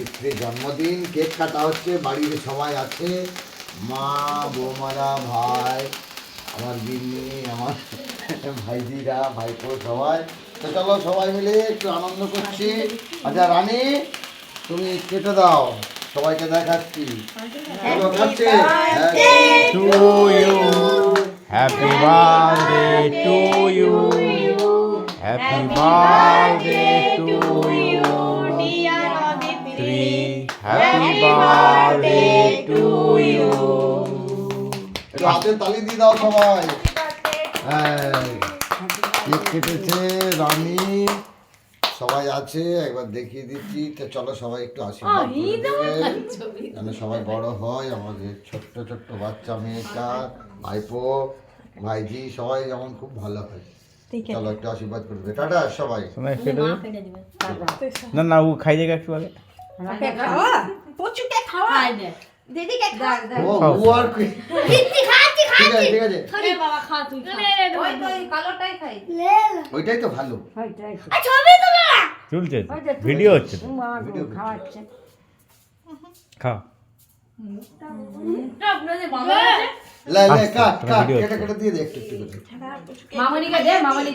স্ত্রীর জন্মদিন, কেক কাটা হচ্ছে, বাড়ির সবাই আছে, মা, বৌমারা, ভাই, আমার গিন্নি, আমার ভাইজিরা, ভাইপো সবাই। তো চলো সবাই মিলে একটু আনন্দ করছি। আচ্ছা রানী, তুমি কেটে দাও, সবাইকে দেখাচ্ছি। চলো খাচ্ছে। To you, happy birthday to you, happy birthday to you, three, happy birthday to you. একটু হাতে তালি দিয়ে দাও সবাই। হ্যাঁ, কেক কেটেছে রানী, সবাই আছে, একবার দেখিয়ে দিচ্ছি। তো চলো সবাই একটু আশীর্বাদ করে দেবে, যেন সবাই বড় হয়। আমাদের ছোট্ট ছোট্ট বাচ্চা মেয়েটা, ভাইপো, ভাইজি সবাই যেমন খুব ভালো হয়। চলো একটু আশীর্বাদ করে দেবে। টাটা সবাই। তোমরা কেটে দেবে? না না, ও খাই দেবে একটু আগে। ও ও আর কি, ঠিক আছে ঠিক আছে, ওইটাই তো ভালো। চলছে, ভিডিও হচ্ছে তো। খাও। লাই লাই কাট কাট, কেটে কেটে দিয়ে দে একটু একটু করে। মামনিকে দে, মামনি